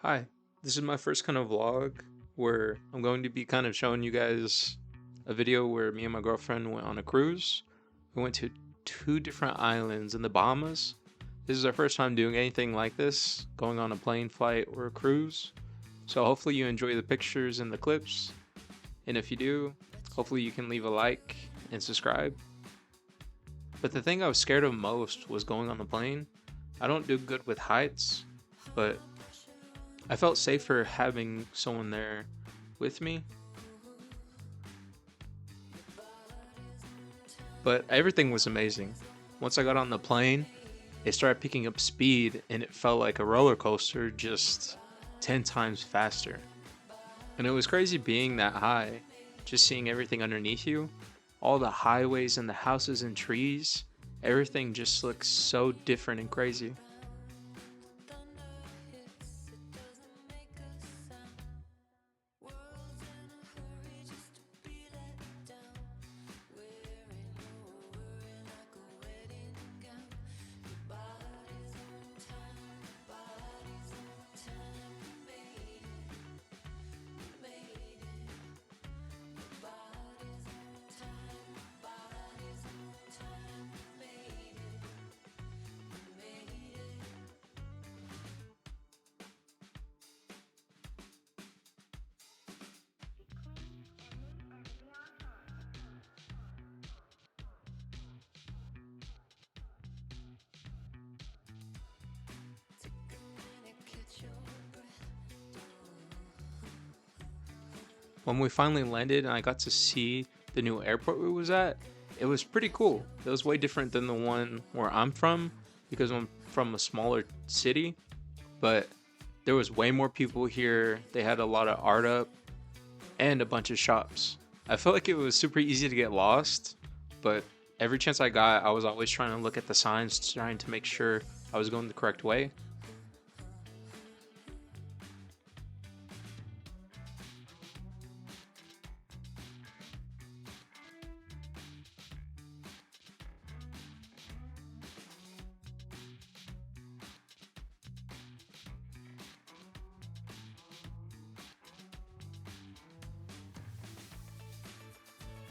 Hi, this is my first kind of vlog where I'm going to be kind of showing you guys a video where me and my girlfriend went on a cruise. We went to two different islands in the Bahamas. This is our first time doing anything like this, going on a plane flight or a cruise. So hopefully you enjoy the pictures and the clips. And if you do, hopefully you can leave a like and subscribe. But the thing I was scared of most was going on the plane. I don't do good with heights, but I felt safer having someone there with me, but everything was amazing. Once I got on the plane, it started picking up speed and it felt like a roller coaster, just 10 times faster. And it was crazy being that high, just seeing everything underneath you, all the highways and the houses and trees, everything just looks so different and crazy. When we finally landed and I got to see the new airport we was at, it was pretty cool. It was way different than the one where I'm from because I'm from a smaller city, but there was way more people here. They had a lot of art up and a bunch of shops. I felt like it was super easy to get lost, but every chance I got, I was always trying to look at the signs, trying to make sure I was going the correct way.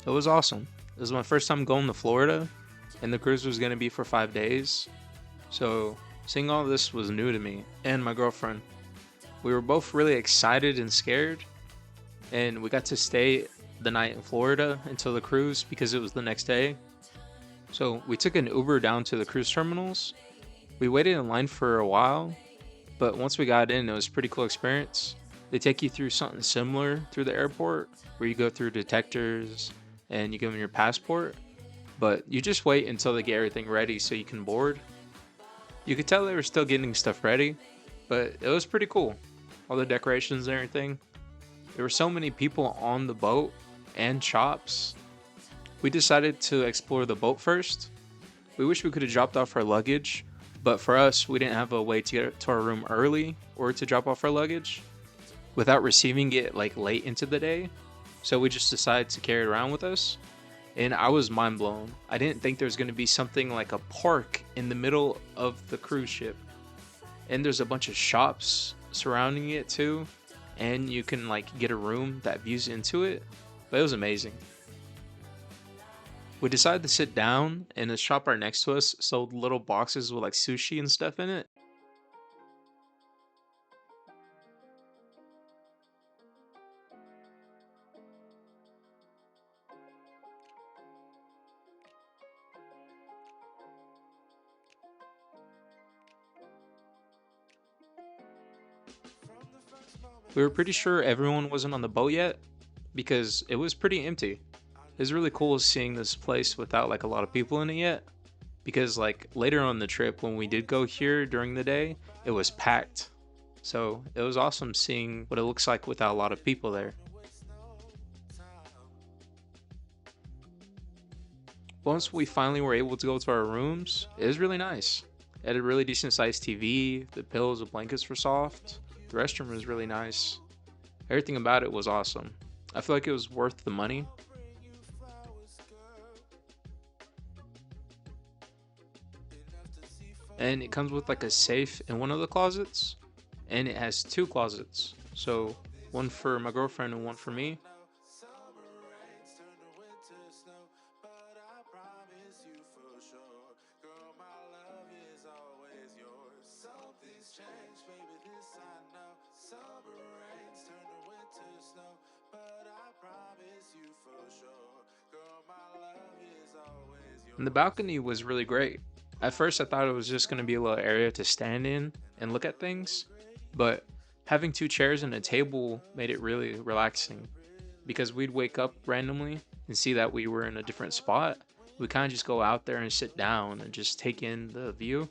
It was awesome. It was my first time going to Florida, and the cruise was going to be for 5 days. So, seeing all this was new to me and my girlfriend. We were both really excited and scared, and we got to stay the night in Florida until the cruise because it was the next day. So, we took an Uber down to the cruise terminals. We waited in line for a while, but once we got in, it was a pretty cool experience. They take you through something similar through the airport where you go through detectors and you give them your passport, but you just wait until they get everything ready so you can board. You could tell they were still getting stuff ready, but it was pretty cool. All the decorations and everything. There were so many people on the boat and shops. We decided to explore the boat first. We wish we could have dropped off our luggage, but for us, we didn't have a way to get to our room early or to drop off our luggage without receiving it like late into the day. So we just decided to carry it around with us. And I was mind blown. I didn't think there was going to be something like a park in the middle of the cruise ship. And there's a bunch of shops surrounding it too. And you can like get a room that views into it. But it was amazing. We decided to sit down, and the shop right next to us sold little boxes with like sushi and stuff in it. We were pretty sure everyone wasn't on the boat yet because it was pretty empty. It was really cool seeing this place without like a lot of people in it yet, because like later on the trip when we did go here during the day, it was packed. So it was awesome seeing what it looks like without a lot of people there. Once we finally were able to go to our rooms, it was really nice. It had a really decent sized TV, the pillows and blankets were soft, the restroom was really nice. Everything about it was awesome. I feel like it was worth the money. And it comes with like a safe in one of the closets. and it has two closets. So one for my girlfriend and one for me. And the balcony was really great. At first, I thought it was just going to be a little area to stand in and look at things, but having two chairs and a table made it really relaxing because we'd wake up randomly and see that we were in a different spot. We kind of just go out there and sit down and just take in the view.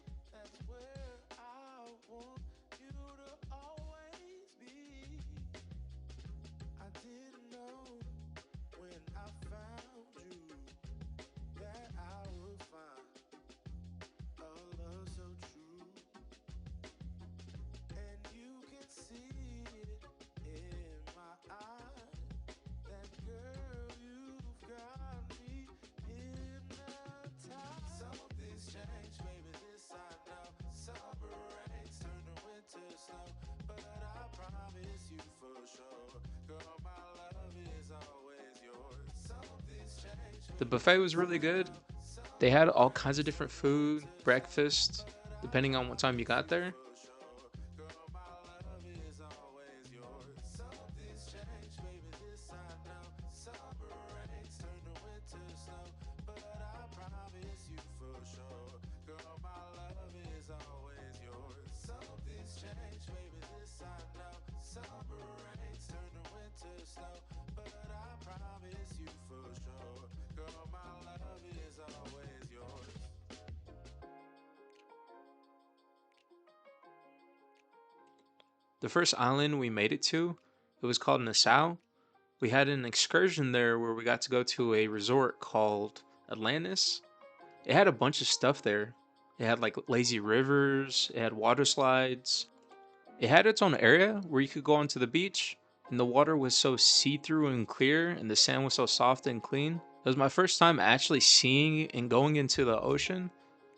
The buffet was really good. They had all kinds of different food, breakfast, depending on what time you got there. The first island we made it to, it was called Nassau. We had an excursion there where we got to go to a resort called Atlantis. It had a bunch of stuff there. It had like lazy rivers, it had water slides. It had its own area where you could go onto the beach, and the water was so see through and clear, and the sand was so soft and clean. It was my first time actually seeing and going into the ocean,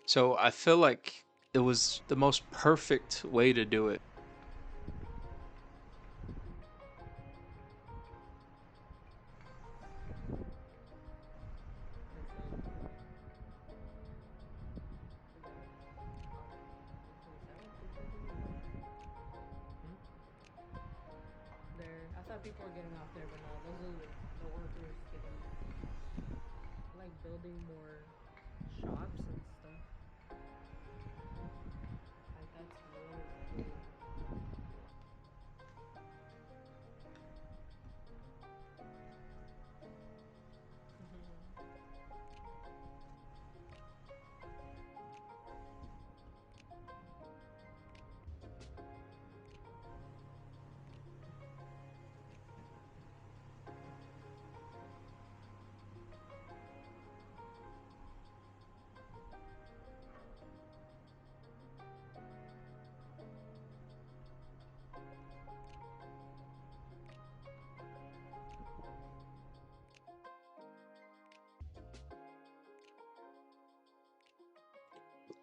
so I feel like it was the most perfect way to do it. There, I thought people were getting off there, but no, those are the workers getting like building more shops and stuff. Like that's really cool. Mhm.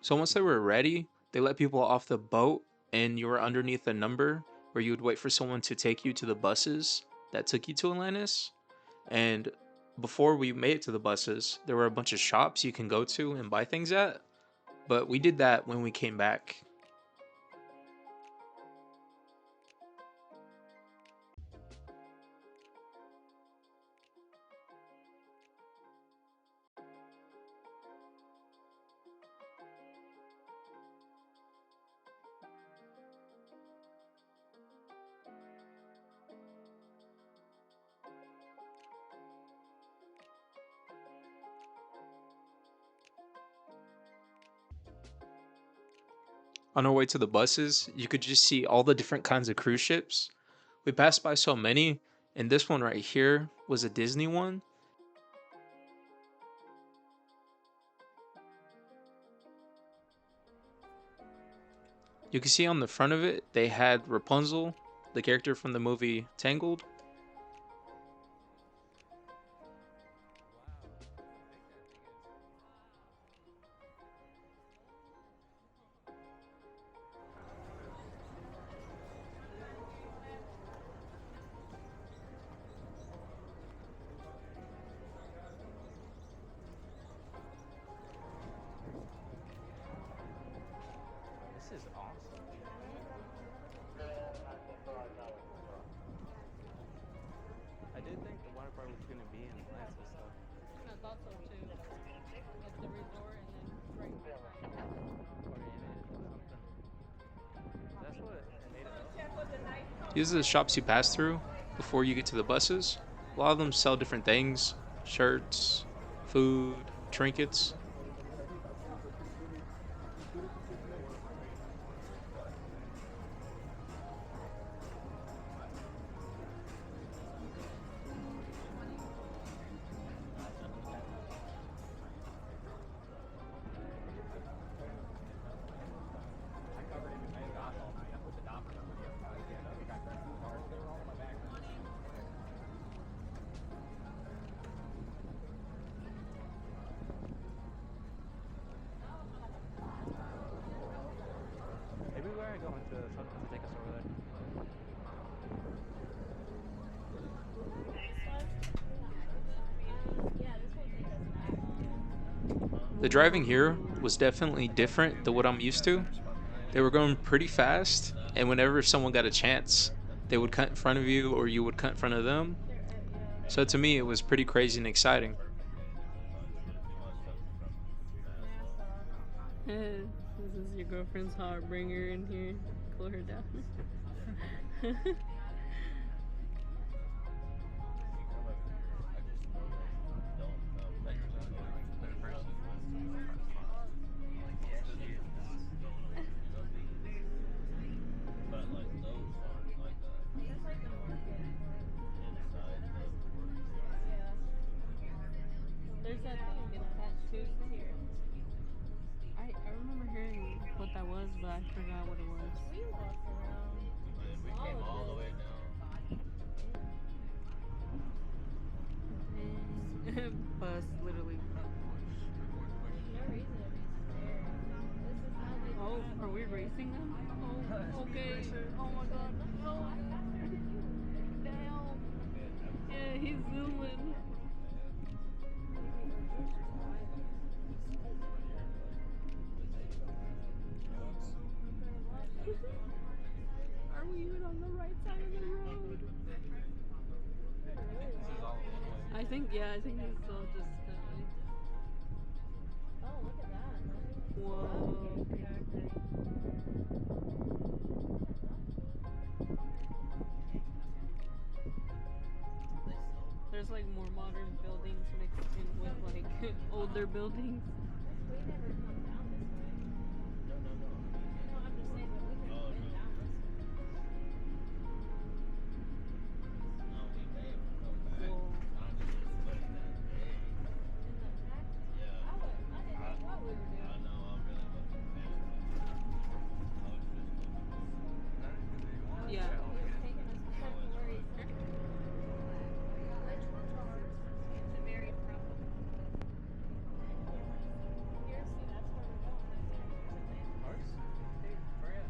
So once they were ready, they let people off the boat, and you were underneath a number where you would wait for someone to take you to the buses that took you to Atlantis. And before we made it to the buses, there were a bunch of shops you can go to and buy things at. But we did that when we came back. On our way to the buses, you could just see all the different kinds of cruise ships. We passed by so many, and this one right here was a Disney one. You can see on the front of it, they had Rapunzel, the character from the movie Tangled. is awesome. I did think the water park was gonna be in Atlantis though. I thought so too. Like the resort and then right behind. Or in it or something. That's what it made it awesome. These are the shops you pass through before you get to the buses. A lot of them sell different things: shirts, food, trinkets. Maybe we are going to something to take us over there. The driving here was definitely different than what I'm used to. They were going pretty fast, and whenever someone got a chance, they would cut in front of you or you would cut in front of them. So to me, it was pretty crazy and exciting. This is your girlfriend's heart. Bring her in here. Cool her down. There's that thing. It's tattoos here. I remember hearing what that was, but I forgot what it was. We walked around. We came all the way down. Bus, literally. Oh, are we racing them? Oh, okay. Oh my god. No. Damn. Yeah, he's zooming. Are we even on the right side of the road? I think he's still just oh, look at that. Whoa. There's like more modern buildings mixed in with like older buildings. We never come down this way. No, I'm just saying that we never been down this way. No, we may have come back. Whoa. Not just this way, that day. In the back? Yeah. I didn't know what we were doing. I know, I really wasn't paying attention. I was just looking. Yeah. Oh, Ours? Hey, Maria,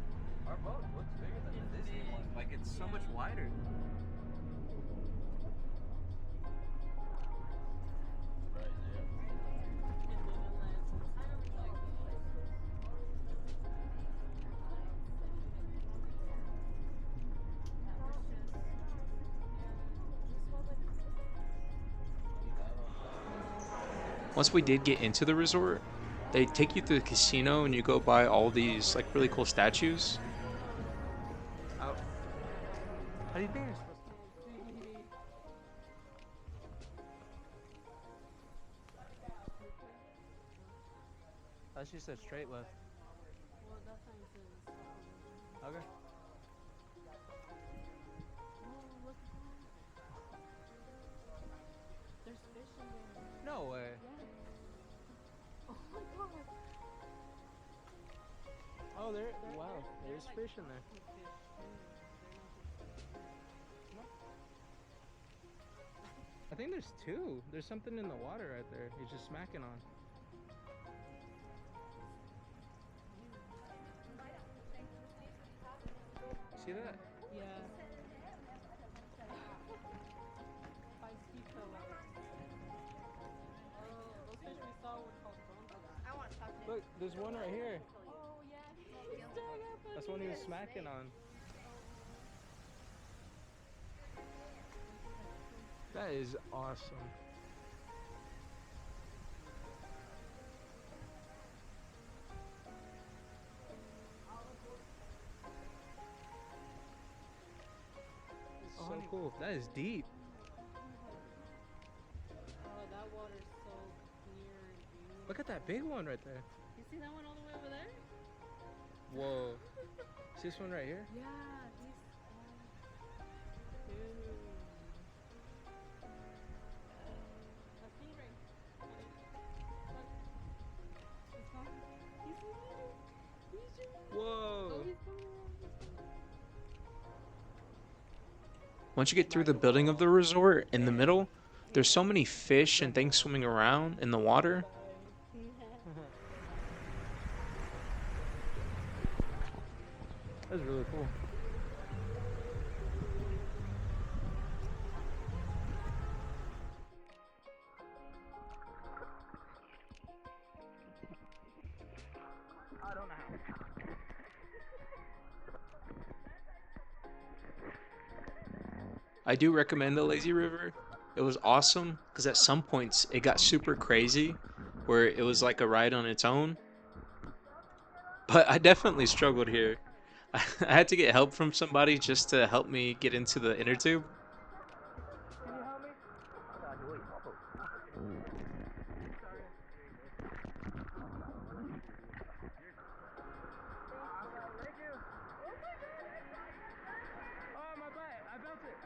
our boat looks bigger than the Disney one. Like it's so much wider. right there. Once we did get into the resort, they take you to the casino and you go buy all these like really cool statues. How do you think you're supposed to? I she said straight left. Well, that sign says Okay. oh, look at that. There's fish in there. No way. Yeah. Oh my god. Oh, there. Wow, there's like fish in there. fish too. I think there's two. There's something in the water right there. He's just smacking on. See that? Yeah. Paisito. Oh, those fish we saw were called bronze. Look, there's one right here. Oh yeah. He's done That's one he was smacking on. That is awesome. So cool. That is deep. Oh, that water's so clear and beautiful. Look at that big one right there. You see that one all the way over there? Whoa. See this one right here? Yeah, these. Dude. Let's see right. Look. He's coming. He's moving. He's just. Whoa. Oh, he's coming around. He's coming around. Once you get through the building of the resort, in the middle, there's so many fish and things swimming around in the water. That's really cool. I don't know how. I do recommend the lazy river. It was awesome because at some points it got super crazy where it was like a ride on its own. But I definitely struggled here. I had to get help from somebody just to help me get into the inner tube. Can you help me? Thank you. Oh, my butt. I built it.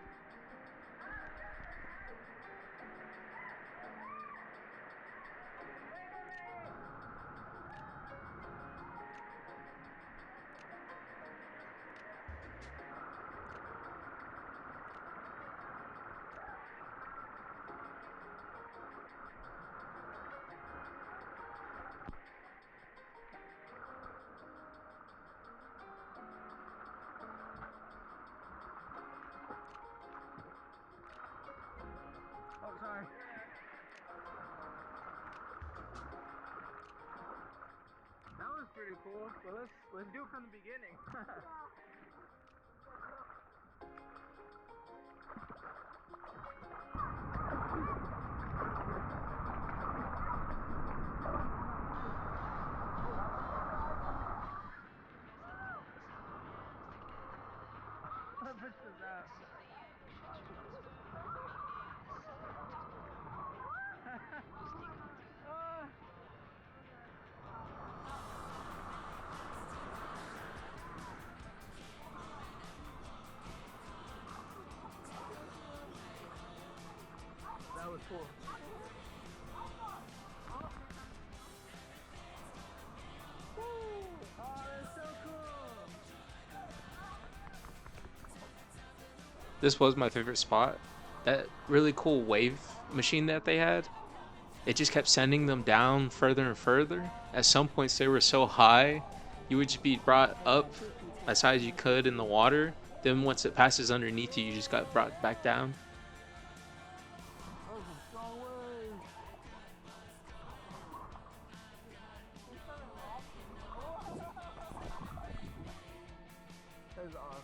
Oh, sorry. That was pretty cool. But let's do it from the beginning. What bitch is that? Ah. That was cool. Woo! Oh, that's so cool. This was my favorite spot. That really cool wave machine that they had, it just kept sending them down further and further. At some points they were so high, you would just be brought up as high as you could in the water. Then once it passes underneath you, you just got brought back down. That was a strong wave. That is awesome.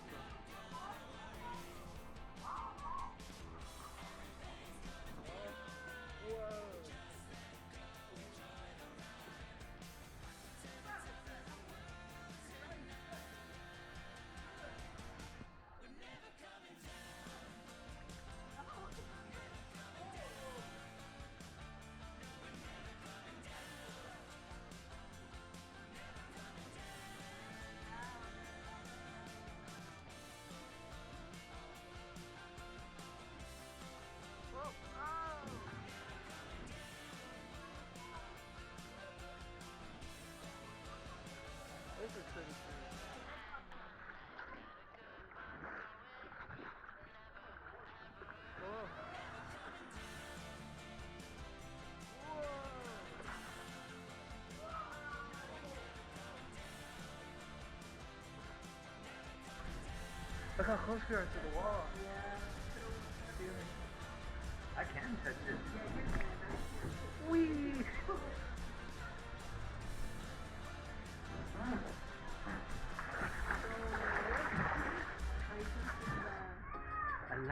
This is pretty cool. Whoa. Look how close we are to the wall. Yeah. I can touch it. Whee!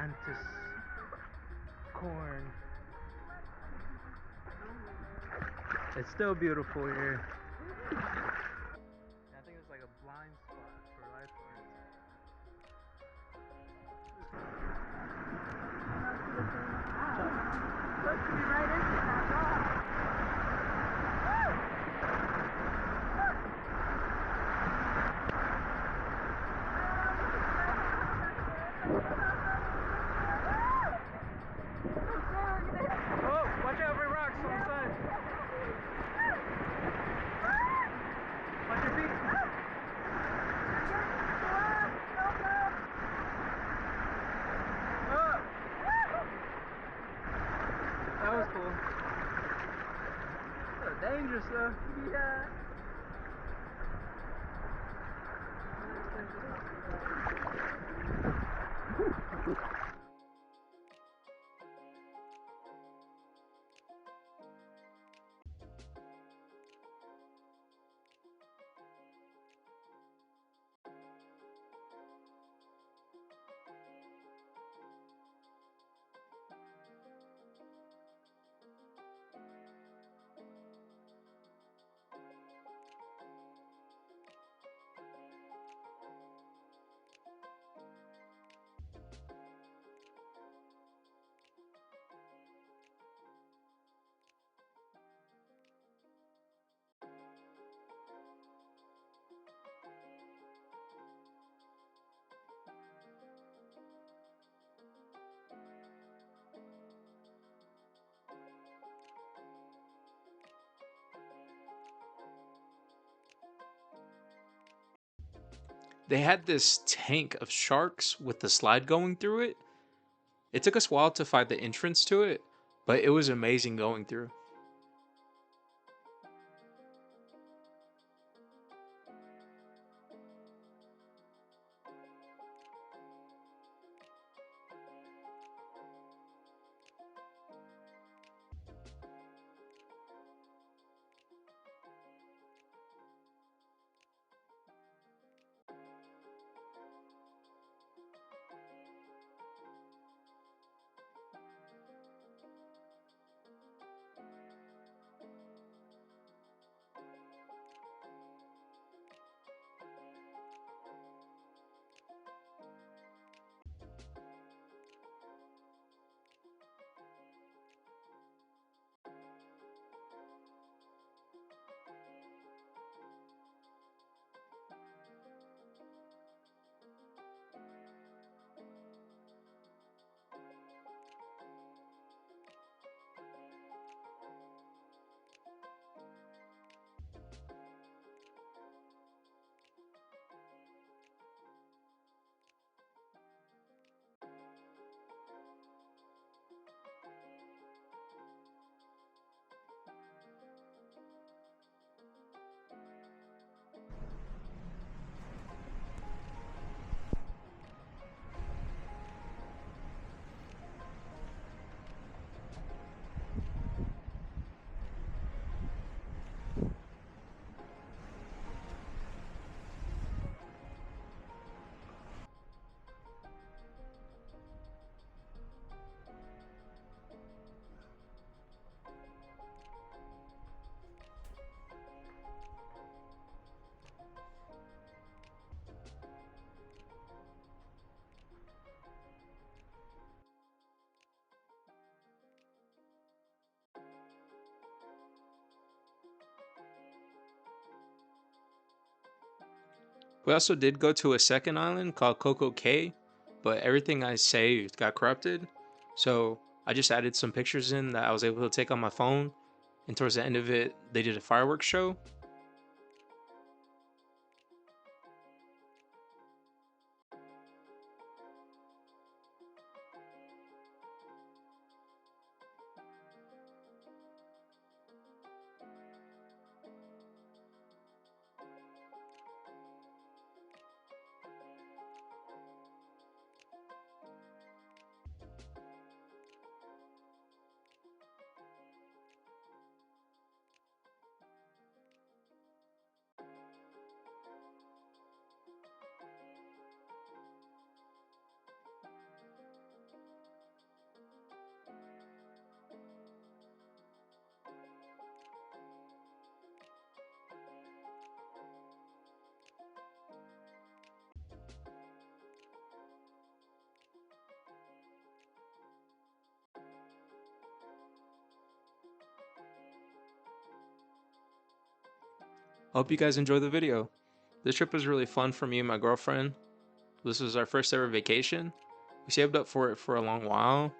Atlantis corn. It's still beautiful here. I think it's like a blind spot for lifeguards. Looks to be right into that rock. Oh, watch out for rocks on the side. Watch your feet. Oh. That was cool. So dangerous though. Yeah. They had this tank of sharks with the slide going through it. It took us a while to find the entrance to it, but it was amazing going through. We also did go to a second island called Coco Cay, but everything I saved got corrupted. So I just added some pictures in that I was able to take on my phone. And towards the end of it, they did a fireworks show. I hope you guys enjoy the video. This trip was really fun for me and my girlfriend. This was our first ever vacation. We saved up for it for a long while,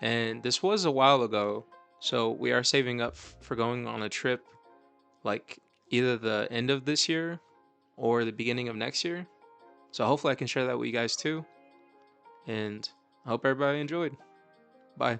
and this was a while ago. So we are saving up for going on a trip like either the end of this year or the beginning of next year. So hopefully I can share that with you guys too. And I hope everybody enjoyed. Bye.